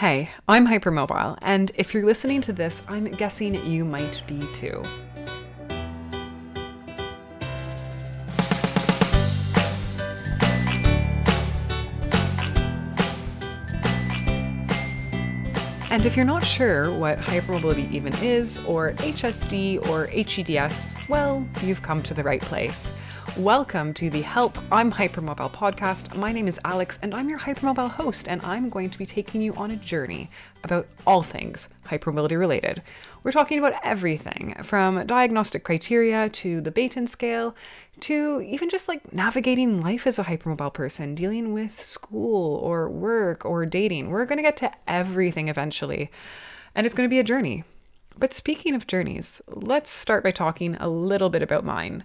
Hey, I'm Hypermobile, and if you're listening to this, I'm guessing you might be too. And if you're not sure what hypermobility even is, or HSD or HEDS, well, you've come to the right place. Welcome to the Help, I'm Hypermobile podcast. My name is Alex and I'm your Hypermobile host, and I'm going to be taking you on a journey about all things hypermobility related. We're talking about everything from diagnostic criteria to the Baton scale to even just like navigating life as a hypermobile person, dealing with school or work or dating. We're going to get to everything eventually, and it's going to be a journey. But speaking of journeys, let's start by talking a little bit about mine.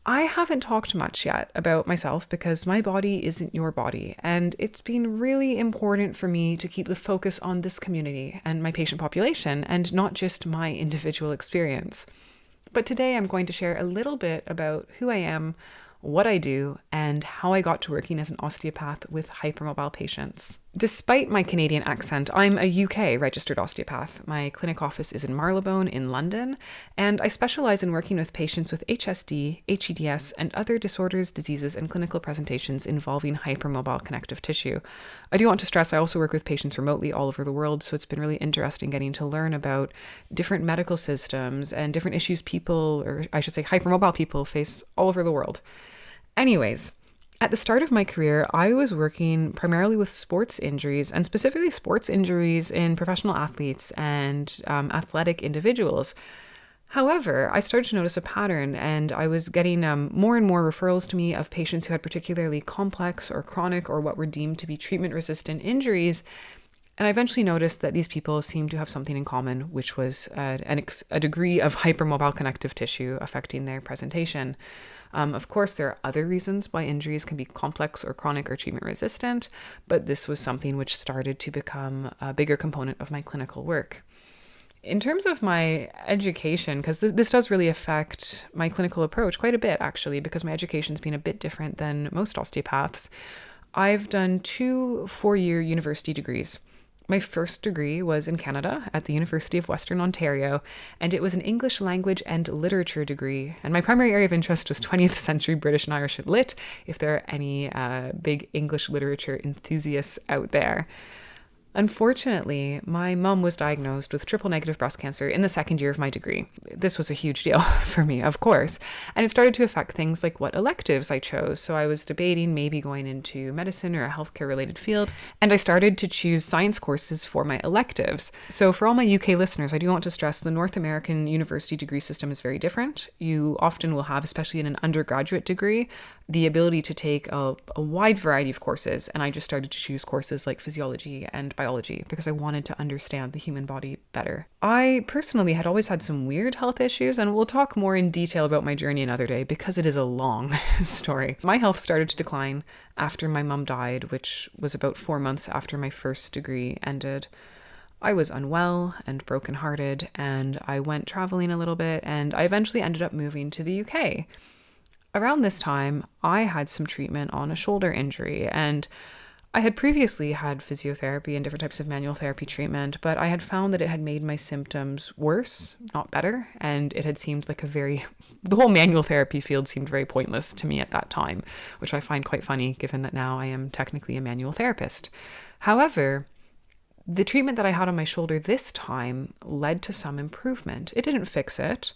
I haven't talked much yet about myself because my body isn't your body, and it's been really important for me to keep the focus on this community and my patient population and not just my individual experience. But today I'm going to share a little bit about who I am, what I do, and how I got to working as an osteopath with hypermobile patients. Despite my Canadian accent, I'm a UK registered osteopath. My clinic office is in Marylebone in London, and I specialize in working with patients with HSD, HEDS, and other disorders, diseases, and clinical presentations involving hypermobile connective tissue. I do want to stress I also work with patients remotely all over the world, so it's been really interesting getting to learn about different medical systems and different issues people, or I should say hypermobile people, face all over the world. Anyways, at the start of my career, I was working primarily with sports injuries, and specifically sports injuries in professional athletes and athletic individuals. However, I started to notice a pattern, and I was getting more and more referrals to me of patients who had particularly complex or chronic or what were deemed to be treatment-resistant injuries. And I eventually noticed that these people seemed to have something in common, which was a degree of hypermobile connective tissue affecting their presentation. Of course, there are other reasons why injuries can be complex or chronic or treatment resistant, but this was something which started to become a bigger component of my clinical work. In terms of my education, because this does really affect my clinical approach quite a bit, actually, because my education's been a bit different than most osteopaths. I've done 2 4-year university degrees. My first degree was in Canada at the University of Western Ontario, and it was an English language and literature degree. And my primary area of interest was 20th century British and Irish lit, if there are any big English literature enthusiasts out there. Unfortunately, my mum was diagnosed with triple-negative breast cancer in the second year of my degree. This was a huge deal for me, of course, and it started to affect things like what electives I chose. So I was debating maybe going into medicine or a healthcare-related field, and I started to choose science courses for my electives. So for all my UK listeners, I do want to stress the North American university degree system is very different. You often will have, especially in an undergraduate degree, the ability to take a wide variety of courses, and I just started to choose courses like physiology and biology because I wanted to understand the human body better. I personally had always had some weird health issues, and we'll talk more in detail about my journey another day because it is a long story. My health started to decline after my mum died, which was about 4 months after my first degree ended. I was unwell and brokenhearted, and I went traveling a little bit, and I eventually ended up moving to the UK. Around this time, I had some treatment on a shoulder injury, and I had previously had physiotherapy and different types of manual therapy treatment, but I had found that it had made my symptoms worse, not better, and it had seemed like the whole manual therapy field seemed very pointless to me at that time, which I find quite funny given that now I am technically a manual therapist. However, the treatment that I had on my shoulder this time led to some improvement. It didn't fix it,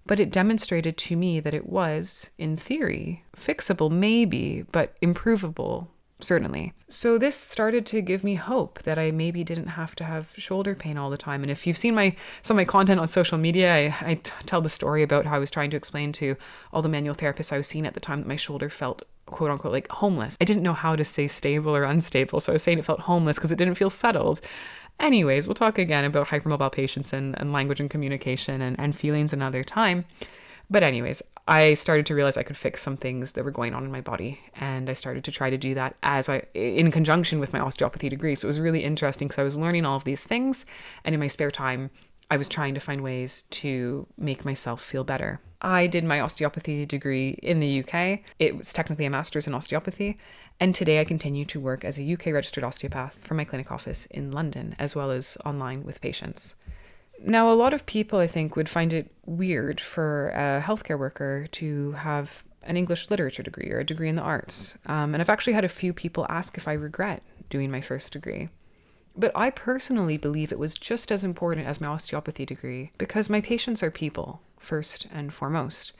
but it demonstrated to me that it was, in theory, fixable maybe, but improvable certainly. So this started to give me hope that I maybe didn't have to have shoulder pain all the time. And if you've seen some of my content on social media, I tell the story about how I was trying to explain to all the manual therapists I was seeing at the time that my shoulder felt quote unquote like homeless. I didn't know how to say stable or unstable, so I was saying it felt homeless because it didn't feel settled. Anyways, we'll talk again about hypermobile patients and language and communication and feelings another time. But anyways, I started to realize I could fix some things that were going on in my body, and I started to try to do that in conjunction with my osteopathy degree. So it was really interesting because I was learning all of these things, and in my spare time, I was trying to find ways to make myself feel better. I did my osteopathy degree in the UK. It was technically a master's in osteopathy. And today I continue to work as a UK registered osteopath from my clinic office in London, as well as online with patients. Now, a lot of people, I think, would find it weird for a healthcare worker to have an English literature degree or a degree in the arts. And I've actually had a few people ask if I regret doing my first degree. But I personally believe it was just as important as my osteopathy degree because my patients are people, first and foremost.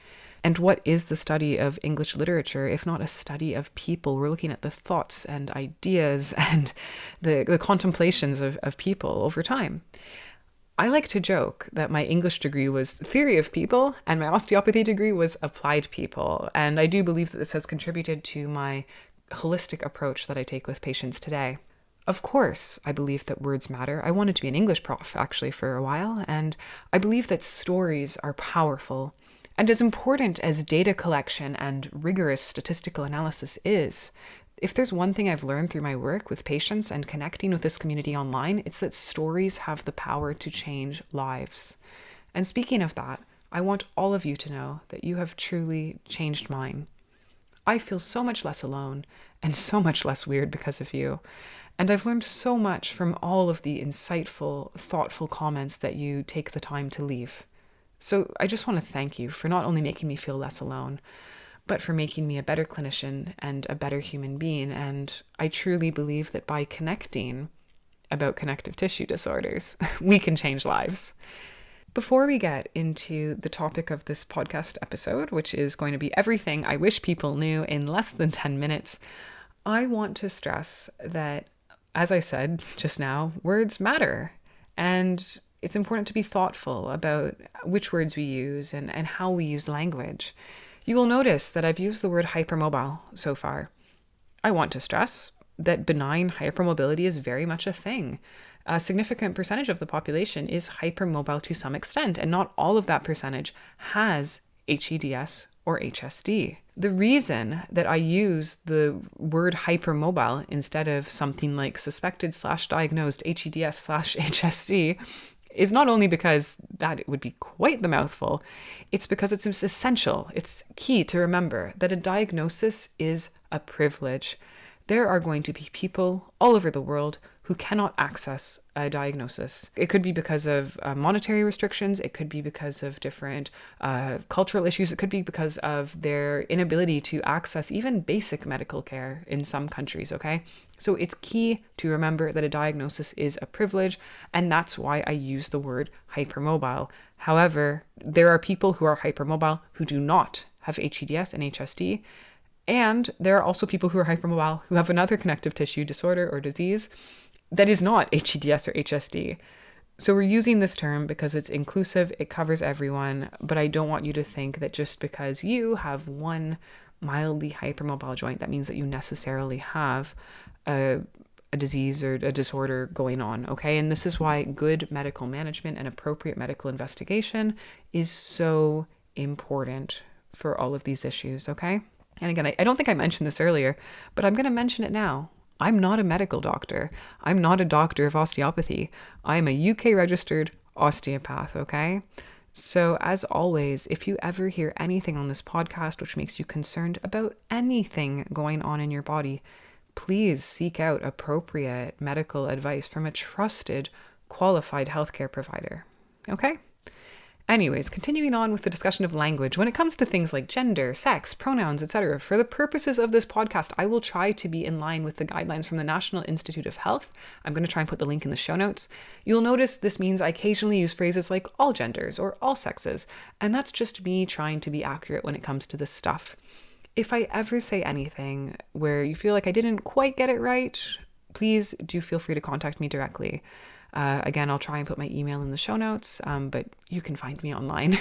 And what is the study of English literature if not a study of people? We're looking at the thoughts and ideas and the contemplations of people over time. I like to joke that my English degree was theory of people and my osteopathy degree was applied people. And I do believe that this has contributed to my holistic approach that I take with patients today. Of course, I believe that words matter. I wanted to be an English prof actually for a while, and I believe that stories are powerful. And as important as data collection and rigorous statistical analysis is, if there's one thing I've learned through my work with patients and connecting with this community online, it's that stories have the power to change lives. And speaking of that, I want all of you to know that you have truly changed mine. I feel so much less alone and so much less weird because of you. And I've learned so much from all of the insightful, thoughtful comments that you take the time to leave. So I just want to thank you for not only making me feel less alone, but for making me a better clinician and a better human being. And I truly believe that by connecting about connective tissue disorders, we can change lives. Before we get into the topic of this podcast episode, which is going to be everything I wish people knew in less than 10 minutes, I want to stress that, as I said just now, words matter. And it's important to be thoughtful about which words we use and how we use language. You will notice that I've used the word hypermobile so far. I want to stress that benign hypermobility is very much a thing. A significant percentage of the population is hypermobile to some extent, and not all of that percentage has HEDS or HSD. The reason that I use the word hypermobile instead of something like suspected/diagnosed HEDS/HSD is not only because that it would be quite the mouthful, it's because it's essential. It's key to remember that a diagnosis is a privilege. There are going to be people all over the world who cannot access a diagnosis. It could be because of monetary restrictions. It could be because of different cultural issues. It could be because of their inability to access even basic medical care in some countries, okay? So it's key to remember that a diagnosis is a privilege, and that's why I use the word hypermobile. However, there are people who are hypermobile who do not have HEDS and HSD, and there are also people who are hypermobile who have another connective tissue disorder or disease that is not HEDS or HSD. So we're using this term because it's inclusive, it covers everyone, but I don't want you to think that just because you have one mildly hypermobile joint, that means that you necessarily have a disease or a disorder going on, okay? And this is why good medical management and appropriate medical investigation is so important for all of these issues, okay? And again, I don't think I mentioned this earlier, but I'm going to mention it now. I'm not a medical doctor. I'm not a doctor of osteopathy. I'm a UK registered osteopath, okay? So as always, if you ever hear anything on this podcast which makes you concerned about anything going on in your body, please seek out appropriate medical advice from a trusted, qualified healthcare provider, okay? Anyways, continuing on with the discussion of language, when it comes to things like gender, sex, pronouns, etc., for the purposes of this podcast, I will try to be in line with the guidelines from the National Institute of Health. I'm going to try and put the link in the show notes. You'll notice this means I occasionally use phrases like all genders or all sexes, and that's just me trying to be accurate when it comes to this stuff. If I ever say anything where you feel like I didn't quite get it right, please do feel free to contact me directly. Again, I'll try and put my email in the show notes, but you can find me online.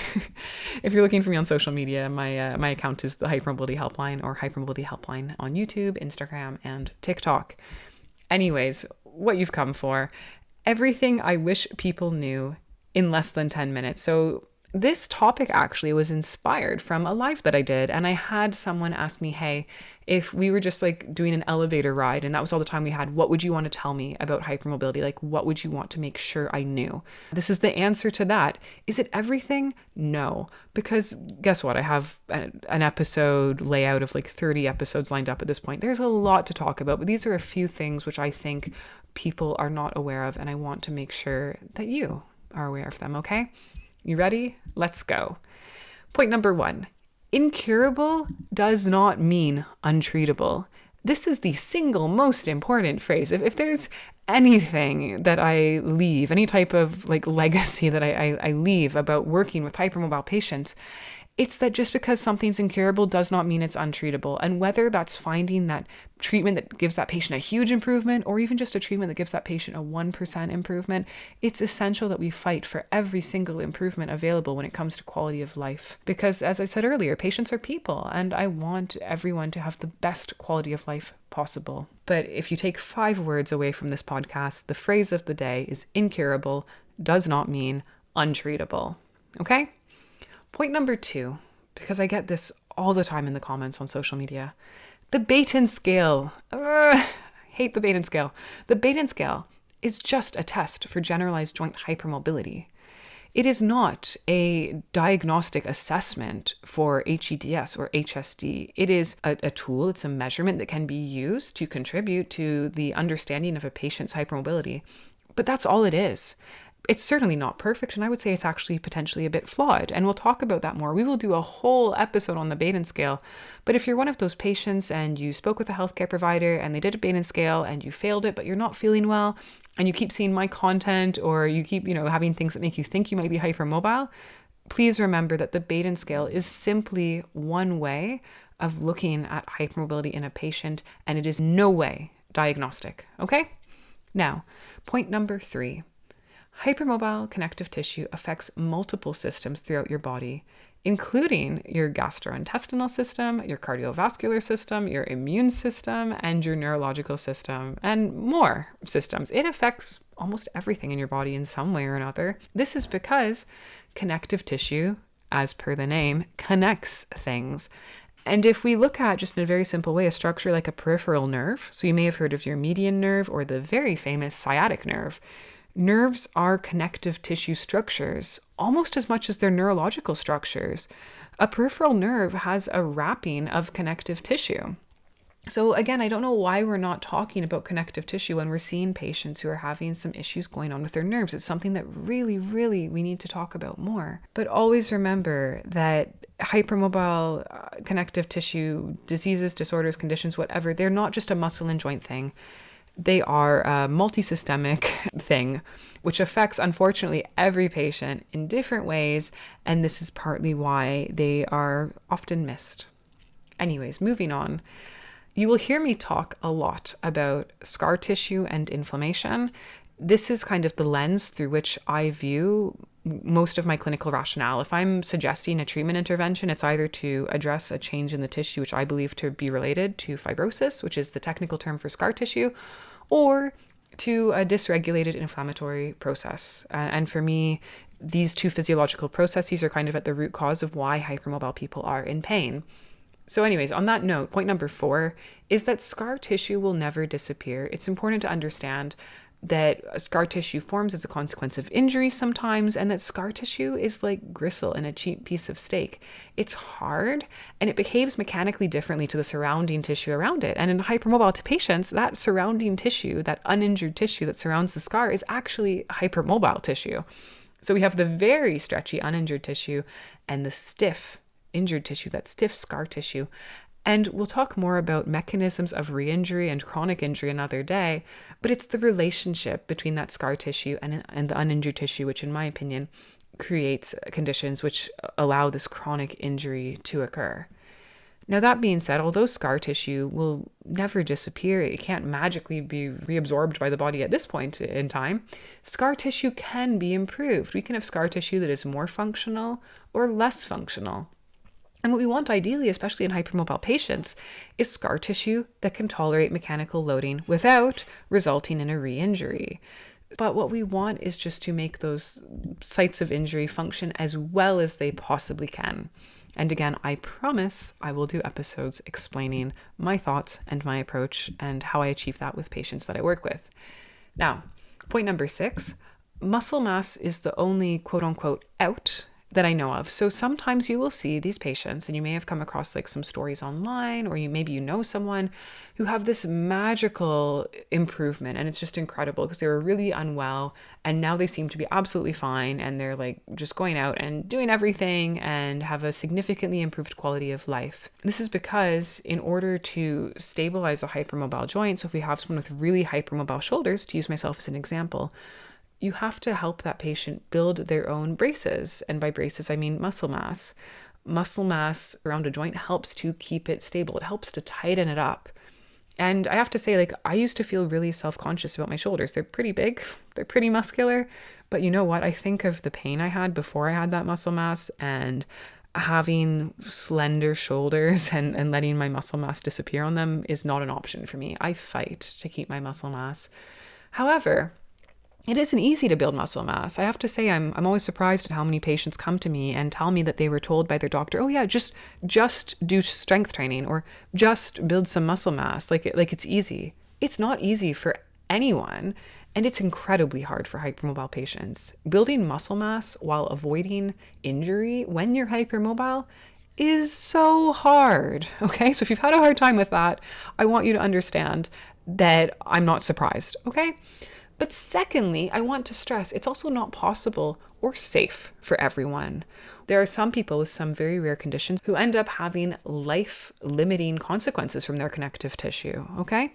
If you're looking for me on social media, my account is the Hypermobility Helpline or Hypermobility Helpline on YouTube, Instagram, and TikTok. Anyways, what you've come for. Everything I wish people knew in less than 10 minutes. So This topic actually was inspired from a live that I did, and I had someone ask me, hey, if we were just like doing an elevator ride and that was all the time we had, what would you want to tell me about hypermobility? Like, what would you want to make sure I knew? This is the answer to that. Is it everything? No, because guess what? I have an episode layout of like 30 episodes lined up at this point. There's a lot to talk about, but these are a few things which I think people are not aware of, and I want to make sure that you are aware of them, okay? You ready? Let's go. Point number 1. Incurable does not mean untreatable. This is the single most important phrase. If there's anything that I leave, any type of like legacy that I leave about working with hypermobile patients, it's that just because something's incurable does not mean it's untreatable. And whether that's finding that treatment that gives that patient a huge improvement, or even just a treatment that gives that patient a 1% improvement, it's essential that we fight for every single improvement available when it comes to quality of life. Because as I said earlier, patients are people, and I want everyone to have the best quality of life possible. But if you take 5 words away from this podcast, the phrase of the day is incurable does not mean untreatable. Okay? Point number 2, because I get this all the time in the comments on social media, the bait and scale. Hate the bait and scale. The bait and scale is just a test for generalized joint hypermobility. It is not a diagnostic assessment for HEDS or HSD. It is a tool, it's a measurement that can be used to contribute to the understanding of a patient's hypermobility. But that's all it is. It's certainly not perfect, and I would say it's actually potentially a bit flawed, and we'll talk about that more. We will do a whole episode on the Baden scale, but if you're one of those patients and you spoke with a healthcare provider and they did a Baden scale and you failed it, but you're not feeling well, and you keep seeing my content, or you keep, having things that make you think you might be hypermobile, please remember that the Baden scale is simply one way of looking at hypermobility in a patient, and it is no way diagnostic, okay? Now, point number 3. Hypermobile connective tissue affects multiple systems throughout your body, including your gastrointestinal system, your cardiovascular system, your immune system, and your neurological system, and more systems. It affects almost everything in your body in some way or another. This is because connective tissue, as per the name, connects things. And if we look at, just in a very simple way, a structure like a peripheral nerve, so you may have heard of your median nerve or the very famous sciatic nerve. Nerves are connective tissue structures almost as much as they're neurological structures. A peripheral nerve has a wrapping of connective tissue. So again, I don't know why we're not talking about connective tissue when we're seeing patients who are having some issues going on with their nerves. It's something that really, really we need to talk about more. But always remember that hypermobile connective tissue diseases, disorders, conditions, whatever, they're not just a muscle and joint thing. They are a multisystemic thing, which affects, unfortunately, every patient in different ways, and this is partly why they are often missed. Anyways, moving on. You will hear me talk a lot about scar tissue and inflammation. This is kind of the lens through which I view most of my clinical rationale. If I'm suggesting a treatment intervention, it's either to address a change in the tissue, which I believe to be related to fibrosis, which is the technical term for scar tissue, or to a dysregulated inflammatory process. And for me, these two physiological processes are kind of at the root cause of why hypermobile people are in pain. So anyways, on that note, point number 4 is that scar tissue will never disappear. It's important to understand that scar tissue forms as a consequence of injury sometimes, and that scar tissue is like gristle in a cheap piece of steak. It's hard, and it behaves mechanically differently to the surrounding tissue around it. And in hypermobile patients, that surrounding tissue, that uninjured tissue that surrounds the scar, is actually hypermobile tissue. So we have the very stretchy uninjured tissue and the stiff injured tissue, that stiff scar tissue. And we'll talk more about mechanisms of re-injury and chronic injury another day, but it's the relationship between that scar tissue and the uninjured tissue, which in my opinion creates conditions which allow this chronic injury to occur. Now, that being said, although scar tissue will never disappear, it can't magically be reabsorbed by the body at this point in time, scar tissue can be improved. We can have scar tissue that is more functional or less functional. And what we want ideally, especially in hypermobile patients, is scar tissue that can tolerate mechanical loading without resulting in a re-injury. But what we want is just to make those sites of injury function as well as they possibly can. And again, I promise I will do episodes explaining my thoughts and my approach and how I achieve that with patients that I work with. Now, point number 6, muscle mass is the only quote unquote out that I know of. So sometimes you will see these patients, and you may have come across like some stories online, or maybe you know someone who have this magical improvement, and it's just incredible because they were really unwell and now they seem to be absolutely fine, and they're like just going out and doing everything and have a significantly improved quality of life. This is because in order to stabilize a hypermobile joint, so if we have someone with really hypermobile shoulders, to use myself as an example, you have to help that patient build their own braces. And by braces, I mean muscle mass. Muscle mass around a joint helps to keep it stable. It helps to tighten it up. And I have to say, like, I used to feel really self-conscious about my shoulders. They're pretty big, they're pretty muscular. But you know what? I think of the pain I had before I had that muscle mass, and having slender shoulders and letting my muscle mass disappear on them is not an option for me. I fight to keep my muscle mass. However, it isn't easy to build muscle mass. I have to say, I'm always surprised at how many patients come to me and tell me that they were told by their doctor, oh yeah, just do strength training or just build some muscle mass. Like it's easy. It's not easy for anyone. And it's incredibly hard for hypermobile patients. Building muscle mass while avoiding injury when you're hypermobile is so hard. Okay. So if you've had a hard time with that, I want you to understand that I'm not surprised. Okay. But secondly, I want to stress it's also not possible or safe for everyone. There are some people with some very rare conditions who end up having life-limiting consequences from their connective tissue, okay?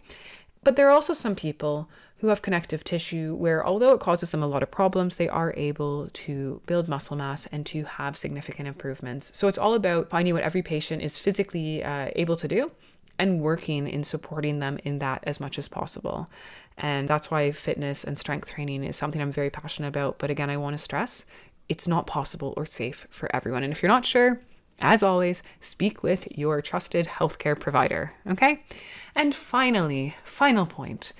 But there are also some people who have connective tissue where, although it causes them a lot of problems, they are able to build muscle mass and to have significant improvements. So it's all about finding what every patient is physically able to do and working in supporting them in that as much as possible. And that's why fitness and strength training is something I'm very passionate about. But again, I want to stress it's not possible or safe for everyone. And if you're not sure, as always, speak with your trusted healthcare provider, okay? And finally, final point,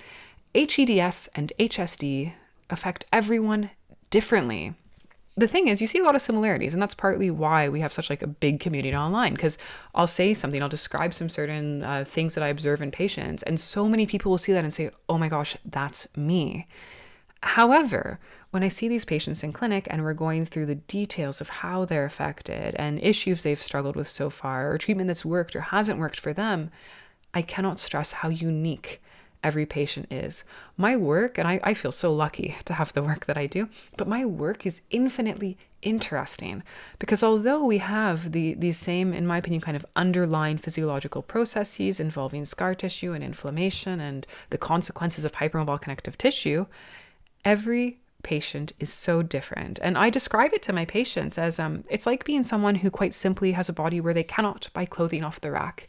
HEDS and HSD affect everyone differently. The thing is, you see a lot of similarities, and that's partly why we have such like a big community online, because I'll say something, I'll describe some certain things that I observe in patients, and so many people will see that and say, oh my gosh, that's me. However, when I see these patients in clinic and we're going through the details of how they're affected and issues they've struggled with so far, or treatment that's worked or hasn't worked for them, I cannot stress how unique every patient is. My work, and I feel so lucky to have the work that I do, but my work is infinitely interesting because although we have these same, in my opinion, kind of underlying physiological processes involving scar tissue and inflammation and the consequences of hypermobile connective tissue, every patient is so different. And I describe it to my patients as it's like being someone who quite simply has a body where they cannot buy clothing off the rack.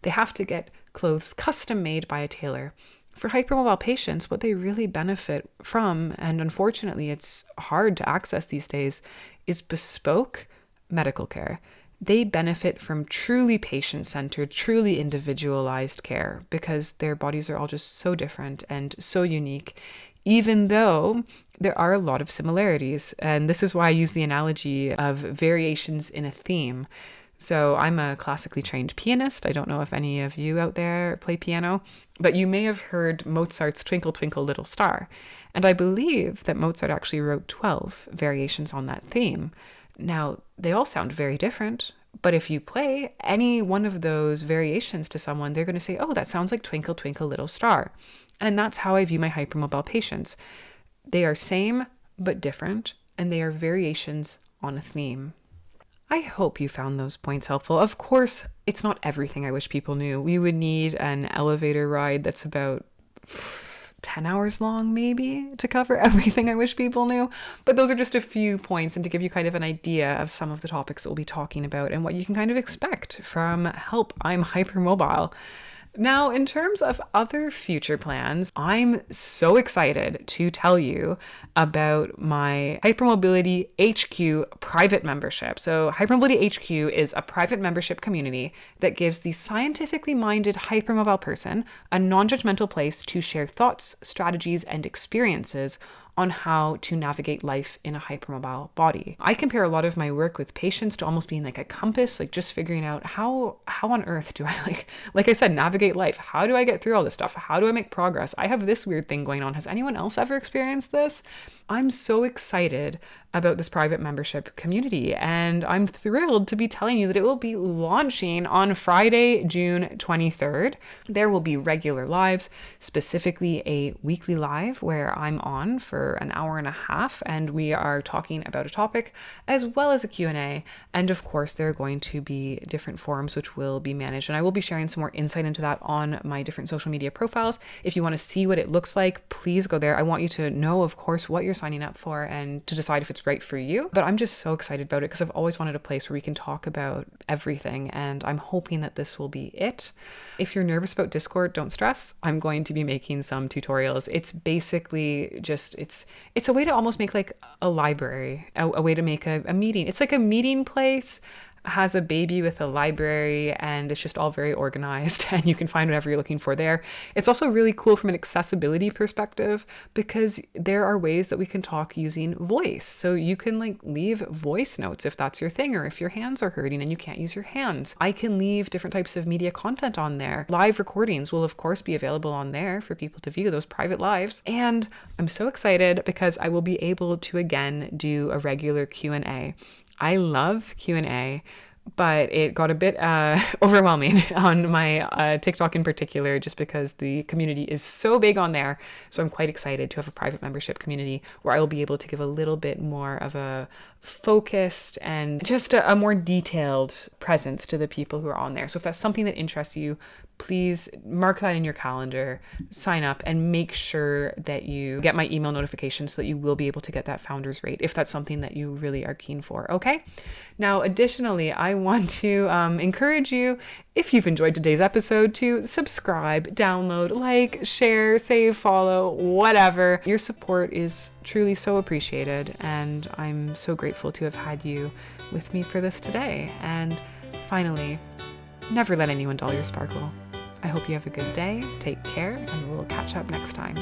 They have to get clothes custom made by a tailor. For hypermobile patients, what they really benefit from, and unfortunately it's hard to access these days, is bespoke medical care. They benefit from truly patient-centered, truly individualized care because their bodies are all just so different and so unique, even though there are a lot of similarities. And this is why I use the analogy of variations in a theme. So I'm a classically trained pianist. I don't know if any of you out there play piano, but you may have heard Mozart's Twinkle, Twinkle, Little Star. And I believe that Mozart actually wrote 12 variations on that theme. Now, they all sound very different, but if you play any one of those variations to someone, they're going to say, oh, that sounds like Twinkle, Twinkle, Little Star. And that's how I view my hypermobile patients. They are same, but different, and they are variations on a theme. I hope you found those points helpful. Of course, it's not everything I wish people knew. We would need an elevator ride that's about 10 hours long, maybe, to cover everything I wish people knew. But those are just a few points and to give you kind of an idea of some of the topics that we'll be talking about and what you can kind of expect from Help, I'm Hypermobile. Now, in terms of other future plans, I'm so excited to tell you about my Hypermobility HQ private membership. So Hypermobility HQ is a private membership community that gives the scientifically minded hypermobile person a non-judgmental place to share thoughts, strategies, and experiences on how to navigate life in a hypermobile body. I compare a lot of my work with patients to almost being like a compass, like just figuring out how on earth do I like I said, navigate life? How do I get through all this stuff? How do I make progress? I have this weird thing going on. Has anyone else ever experienced this? I'm so excited about this private membership community, and I'm thrilled to be telling you that it will be launching on Friday, June 23rd. There will be regular lives, specifically a weekly live where I'm on for an hour and a half and we are talking about a topic, as well as a Q&A. And of course, there are going to be different forums which will be managed, and I will be sharing some more insight into that on my different social media profiles. If you want to see what it looks like, please go there. I want you to know, of course, what you're signing up for and to decide if it's right for you. But I'm just so excited about it because I've always wanted a place where we can talk about everything, and I'm hoping that this will be it. If you're nervous about Discord, don't stress. I'm going to be making some tutorials. It's basically just, it's a way to almost make like a library, a way to make a meeting. It's like a meeting place, has a baby with a library, and it's just all very organized and you can find whatever you're looking for there. It's also really cool from an accessibility perspective because there are ways that we can talk using voice. So you can like leave voice notes if that's your thing, or if your hands are hurting and you can't use your hands. I can leave different types of media content on there. Live recordings will of course be available on there for people to view, those private lives. And I'm so excited because I will be able to again do a regular Q&A. I love Q&A, but it got a bit overwhelming on my TikTok in particular, just because the community is so big on there. So I'm quite excited to have a private membership community where I will be able to give a little bit more of a focused and just a more detailed presence to the people who are on there. So if that's something that interests you, please mark that in your calendar, sign up, and make sure that you get my email notification so that you will be able to get that founder's rate if that's something that you really are keen for. Okay. Now, additionally, I want to encourage you, if you've enjoyed today's episode, to subscribe, download, like, share, save, follow, whatever. Your support is truly so appreciated, and I'm so grateful to have had you with me for this today. And finally, never let anyone dull your sparkle. I hope you have a good day, take care, and we'll catch up next time.